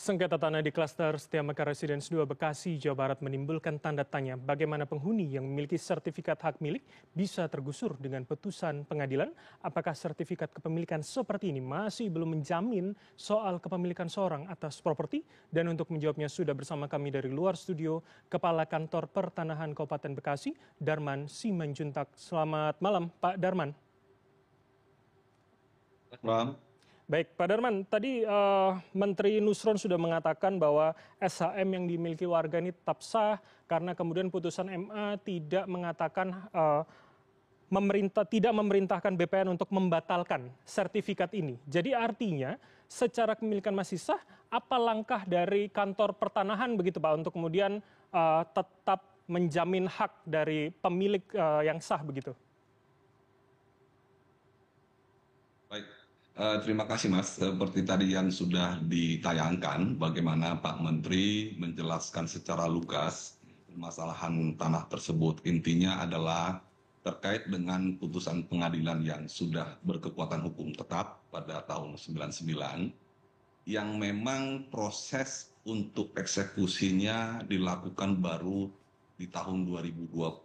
Sengketa tanah di klaster Setia Mekar Residence 2 Bekasi, Jawa Barat menimbulkan tanda tanya bagaimana penghuni yang memiliki sertifikat hak milik bisa tergusur dengan putusan pengadilan. Apakah sertifikat kepemilikan seperti ini masih belum menjamin soal kepemilikan seorang atas properti? Dan untuk menjawabnya sudah bersama kami dari luar studio, Kepala Kantor Pertanahan Kabupaten Bekasi, Darman Simanjuntak. Selamat malam, Pak Darman. Malam. Baik, Pak Darman, tadi Menteri Nusron sudah mengatakan bahwa SHM yang dimiliki warga ini tetap sah karena kemudian putusan MA tidak mengatakan tidak memerintahkan BPN untuk membatalkan sertifikat ini. Jadi artinya secara kepemilikan masih sah, apa langkah dari kantor pertanahan begitu Pak untuk kemudian tetap menjamin hak dari pemilik yang sah begitu? Baik. Terima kasih Mas. Seperti tadi yang sudah ditayangkan, bagaimana Pak Menteri menjelaskan secara lugas permasalahan tanah tersebut. Intinya adalah terkait dengan putusan pengadilan yang sudah berkekuatan hukum tetap pada tahun 99, yang memang proses untuk eksekusinya dilakukan baru di tahun 2025.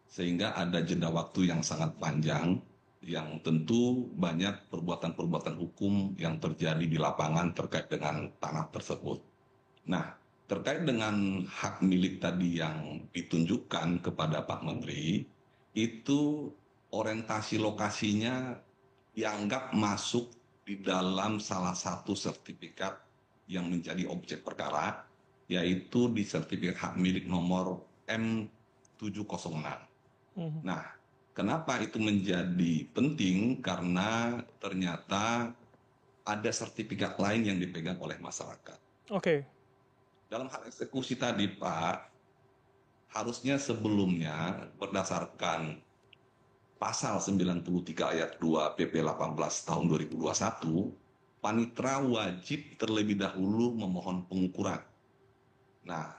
Sehingga ada jeda waktu yang sangat panjang, yang tentu banyak perbuatan-perbuatan hukum yang terjadi di lapangan terkait dengan tanah tersebut. Nah, terkait dengan hak milik tadi yang ditunjukkan kepada Pak Menteri, itu orientasi lokasinya dianggap masuk di dalam salah satu sertifikat yang menjadi objek perkara, yaitu di sertifikat hak milik nomor M706. Mhm. Nah, kenapa itu menjadi penting? Karena ternyata ada sertifikat lain yang dipegang oleh masyarakat. Oke. Dalam hal eksekusi tadi, Pak, harusnya sebelumnya berdasarkan pasal 93 ayat 2 PP 18 tahun 2021, panitra wajib terlebih dahulu memohon pengukuran. Nah,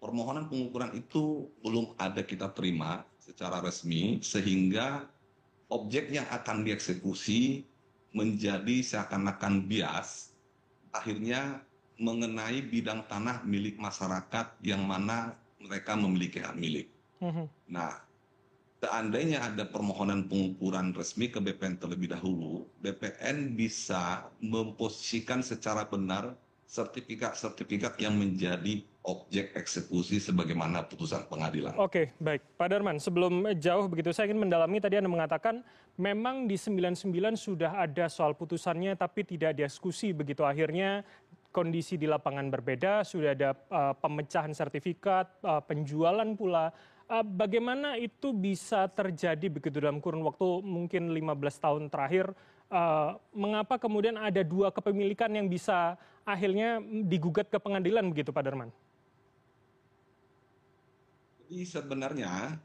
permohonan pengukuran itu belum ada kita terima secara resmi, sehingga objek yang akan dieksekusi menjadi seakan-akan bias, akhirnya mengenai bidang tanah milik masyarakat yang mana mereka memiliki hak milik. Mhm. Nah, seandainya ada permohonan pengukuran resmi ke BPN terlebih dahulu, BPN bisa memposisikan secara benar sertifikat-sertifikat yang menjadi objek eksekusi sebagaimana putusan pengadilan. Oke, baik. Pak Darman, sebelum jauh begitu, saya ingin mendalami tadi Anda mengatakan memang di 99 sudah ada soal putusannya tapi tidak dieksekusi begitu. Akhirnya kondisi di lapangan berbeda, sudah ada pemecahan sertifikat, penjualan pula. Bagaimana itu bisa terjadi begitu dalam kurun waktu mungkin 15 tahun terakhir? Mengapa kemudian ada dua kepemilikan yang bisa akhirnya digugat ke pengadilan begitu, Pak Darman? Jadi sebenarnya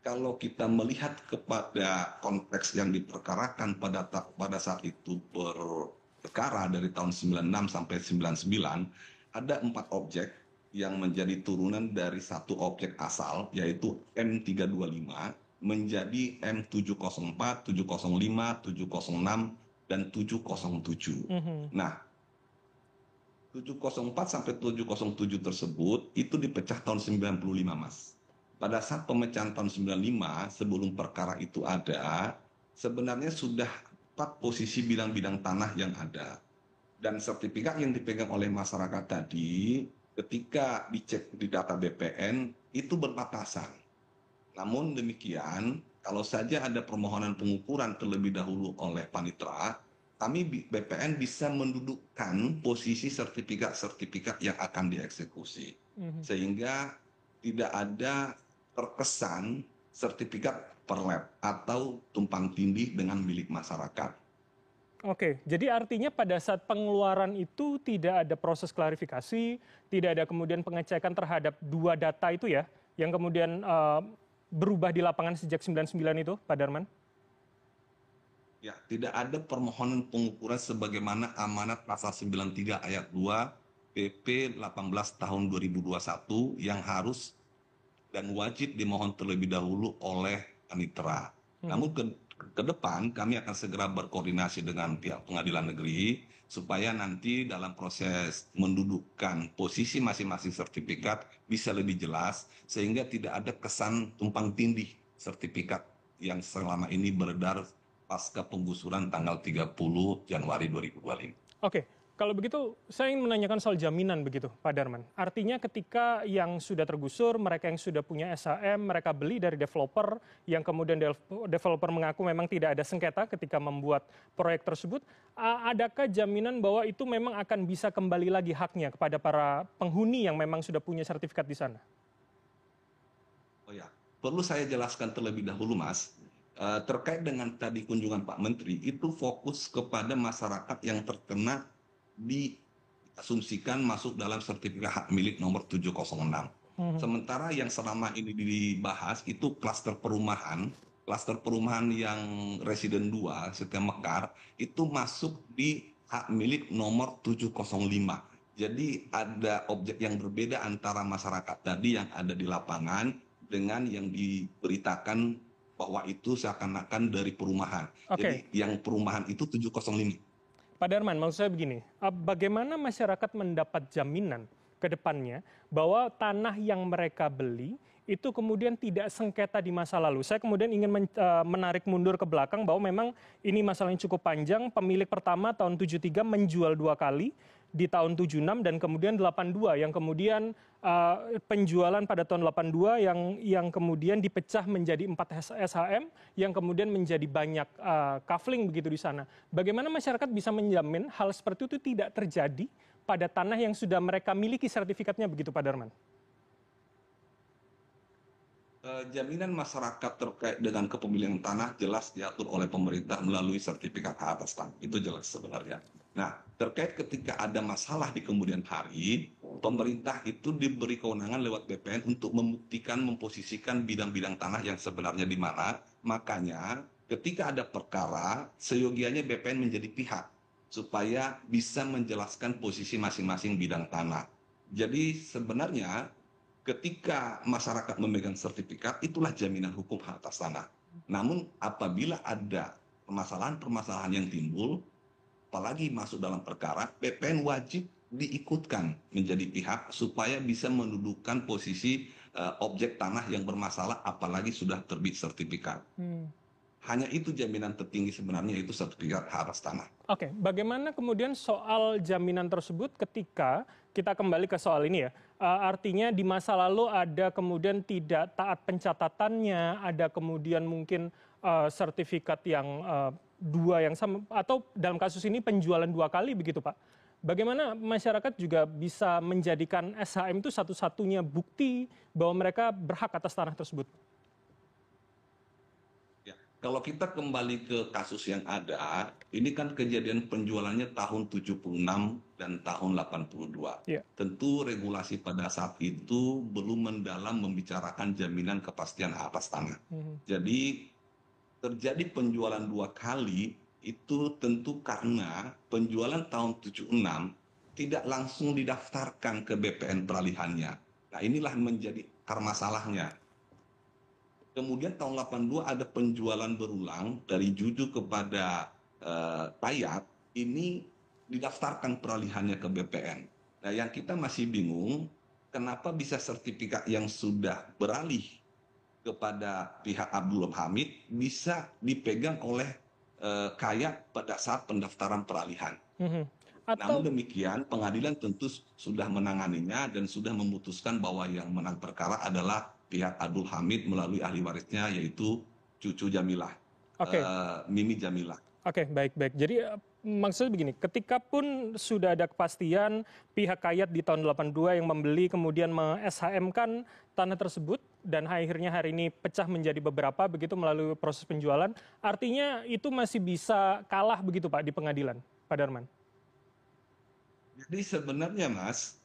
kalau kita melihat kepada konteks yang diperkarakan pada saat itu berperkara dari tahun 96 sampai 99, ada 4 objek yang menjadi turunan dari satu objek asal, yaitu M325 menjadi M704, 705, 706, dan 707. Mhm. Nah, 704 sampai 707 tersebut itu dipecah tahun 95, Mas. Pada saat pemecahan tahun 95, sebelum perkara itu ada, sebenarnya sudah 4 posisi bidang-bidang tanah yang ada. Dan sertifikat yang dipegang oleh masyarakat tadi, ketika dicek di data BPN, itu berbatasan. Namun demikian, kalau saja ada permohonan pengukuran terlebih dahulu oleh panitera, kami BPN bisa mendudukkan posisi sertifikat-sertifikat yang akan dieksekusi. Mhm. Sehingga tidak ada terkesan sertifikat perlet atau tumpang tindih dengan milik masyarakat. Oke, jadi artinya pada saat pengeluaran itu tidak ada proses klarifikasi, tidak ada kemudian pengecekan terhadap dua data itu ya, yang kemudian berubah di lapangan sejak 99 itu, Pak Darman? Ya, tidak ada permohonan pengukuran sebagaimana amanat pasal 93 ayat 2 PP 18 tahun 2021 yang harus dan wajib dimohon terlebih dahulu oleh panitera. Namun Mhm. ke depan kami akan segera berkoordinasi dengan pihak pengadilan negeri supaya nanti dalam proses mendudukkan posisi masing-masing sertifikat bisa lebih jelas sehingga tidak ada kesan tumpang tindih sertifikat yang selama ini beredar pasca penggusuran tanggal 30 Januari 2025. Oke, kalau begitu saya ingin menanyakan soal jaminan begitu, Pak Darman. Artinya ketika yang sudah tergusur, mereka yang sudah punya SHM, mereka beli dari developer, yang kemudian developer mengaku memang tidak ada sengketa ketika membuat proyek tersebut, adakah jaminan bahwa itu memang akan bisa kembali lagi haknya kepada para penghuni yang memang sudah punya sertifikat di sana? Oh ya, perlu saya jelaskan terlebih dahulu, Mas. Terkait dengan tadi kunjungan Pak Menteri, itu fokus kepada masyarakat yang terkena diasumsikan masuk dalam sertifikat hak milik nomor 706. Mhm. Sementara yang selama ini dibahas itu klaster perumahan yang residen 2, Setia Mekar, itu masuk di hak milik nomor 705. Jadi ada objek yang berbeda antara masyarakat tadi yang ada di lapangan dengan yang diberitakan bahwa itu seakan-akan dari perumahan. Oke, Jadi yang perumahan itu 705. Pak Darman, maksud saya begini, bagaimana masyarakat mendapat jaminan ke depannya bahwa tanah yang mereka beli itu kemudian tidak sengketa di masa lalu. Saya kemudian ingin menarik mundur ke belakang bahwa memang ini masalahnya cukup panjang. Pemilik pertama tahun 73 menjual 2 kali di tahun 76 dan kemudian 82 yang kemudian penjualan pada tahun 82 yang kemudian dipecah menjadi 4 SHM yang kemudian menjadi banyak kafling begitu di sana. Bagaimana masyarakat bisa menjamin hal seperti itu tidak terjadi pada tanah yang sudah mereka miliki sertifikatnya begitu, Pak Darman? Jaminan masyarakat terkait dengan kepemilikan tanah jelas diatur oleh pemerintah melalui sertifikat hak atas tanah. Itu jelas sebenarnya. Nah, terkait ketika ada masalah di kemudian hari, pemerintah itu diberi kewenangan lewat BPN untuk membuktikan, memposisikan bidang-bidang tanah yang sebenarnya di mana. Makanya, ketika ada perkara, seyogianya BPN menjadi pihak supaya bisa menjelaskan posisi masing-masing bidang tanah. Jadi sebenarnya ketika masyarakat memegang sertifikat, itulah jaminan hukum hak atas tanah. Namun apabila ada permasalahan-permasalahan yang timbul, apalagi masuk dalam perkara, BPN wajib diikutkan menjadi pihak supaya bisa mendudukan posisi objek tanah yang bermasalah, apalagi sudah terbit sertifikat. Hmm. Hanya itu jaminan tertinggi sebenarnya, itu sertifikat hak atas tanah. Oke, bagaimana kemudian soal jaminan tersebut ketika kita kembali ke soal ini ya? Artinya di masa lalu ada kemudian tidak taat pencatatannya, ada kemudian mungkin sertifikat yang dua yang sama, atau dalam kasus ini penjualan 2 kali begitu Pak. Bagaimana masyarakat juga bisa menjadikan SHM itu satu-satunya bukti bahwa mereka berhak atas tanah tersebut? Ya, kalau kita kembali ke kasus yang ada, ini kan kejadian penjualannya tahun 76 dan tahun 82. Ya. Tentu regulasi pada saat itu belum mendalam membicarakan jaminan kepastian atas tanah. Mhm. Jadi terjadi penjualan 2 kali itu tentu karena penjualan tahun 76 tidak langsung didaftarkan ke BPN peralihannya. Nah, inilah menjadi akar masalahnya. Kemudian tahun 82 ada penjualan berulang dari Juju kepada Tayat, ini didaftarkan peralihannya ke BPN. Nah, yang kita masih bingung, kenapa bisa sertifikat yang sudah beralih kepada pihak Abdul Hamid bisa dipegang oleh Kayat pada saat pendaftaran peralihan. Mhm. Namun Atau demikian, pengadilan tentu sudah menanganinya dan sudah memutuskan bahwa yang menang perkara adalah pihak Abdul Hamid melalui ahli warisnya, yaitu cucu Jamilah, oke. Mimi Jamilah. Oke, baik baik. Jadi maksudnya begini, ketika pun sudah ada kepastian pihak Kayat di tahun 82 yang membeli kemudian me-SHM-kan tanah tersebut dan akhirnya hari ini pecah menjadi beberapa begitu melalui proses penjualan, artinya itu masih bisa kalah begitu Pak di pengadilan, Pak Darman? Jadi sebenarnya Mas,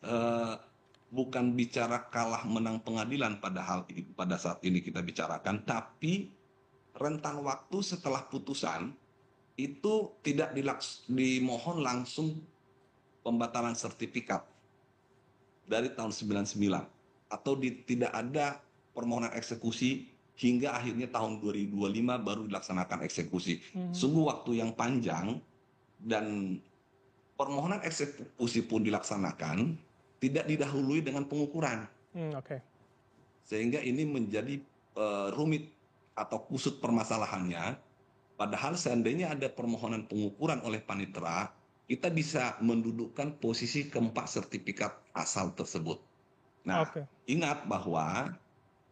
bukan bicara kalah menang pengadilan pada saat ini kita bicarakan, tapi rentan waktu setelah putusan itu tidak dimohon langsung pembatalan sertifikat dari tahun 99 atau tidak ada permohonan eksekusi hingga akhirnya tahun 2025 baru dilaksanakan eksekusi. Sungguh waktu yang panjang, dan permohonan eksekusi pun dilaksanakan tidak didahului dengan pengukuran. Oke. Sehingga ini menjadi rumit atau kusut permasalahannya. Padahal seandainya ada permohonan pengukuran oleh panitera, kita bisa mendudukkan posisi keempat sertifikat asal tersebut. Nah, Oke. ingat bahwa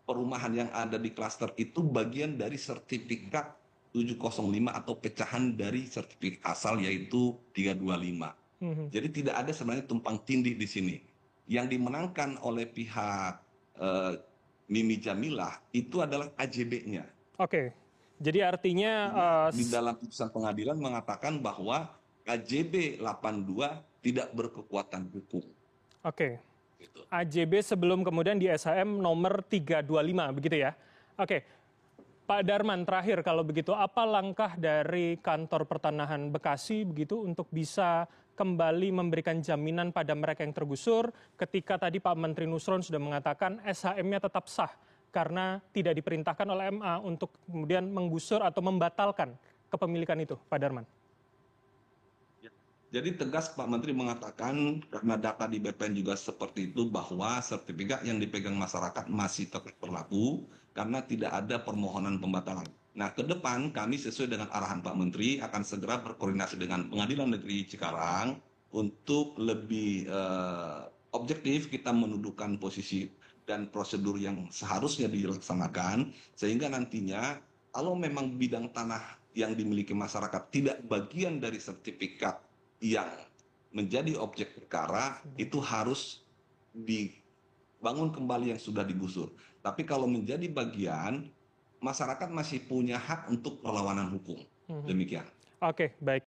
perumahan yang ada di klaster itu bagian dari sertifikat 705 atau pecahan dari sertifikat asal yaitu 325. Jadi tidak ada sebenarnya tumpang tindih di sini. Yang dimenangkan oleh pihak Mimi Jamilah itu adalah AJB-nya. Oke. Jadi artinya Di dalam putusan pengadilan mengatakan bahwa KJB 82 tidak berkekuatan hukum. Oke. Gitu. AJB sebelum kemudian di SHM nomor 325 begitu ya. Oke. Pak Darman, terakhir kalau begitu apa langkah dari Kantor Pertanahan Bekasi begitu untuk bisa kembali memberikan jaminan pada mereka yang tergusur ketika tadi Pak Menteri Nusron sudah mengatakan SHM-nya tetap sah karena tidak diperintahkan oleh MA untuk kemudian menggusur atau membatalkan kepemilikan itu, Pak Darman. Jadi tegas Pak Menteri mengatakan karena data di BPN juga seperti itu bahwa sertifikat yang dipegang masyarakat masih tetap berlaku karena tidak ada permohonan pembatalan. Nah, ke depan kami sesuai dengan arahan Pak Menteri akan segera berkoordinasi dengan Pengadilan Negeri Cikarang untuk lebih objektif kita mendudukan posisi dan prosedur yang seharusnya dilaksanakan sehingga nantinya kalau memang bidang tanah yang dimiliki masyarakat tidak bagian dari sertifikat yang menjadi objek perkara itu harus dibangun kembali yang sudah digusur. Tapi kalau menjadi bagian, masyarakat masih punya hak untuk perlawanan hukum. Demikian. Oke, baik.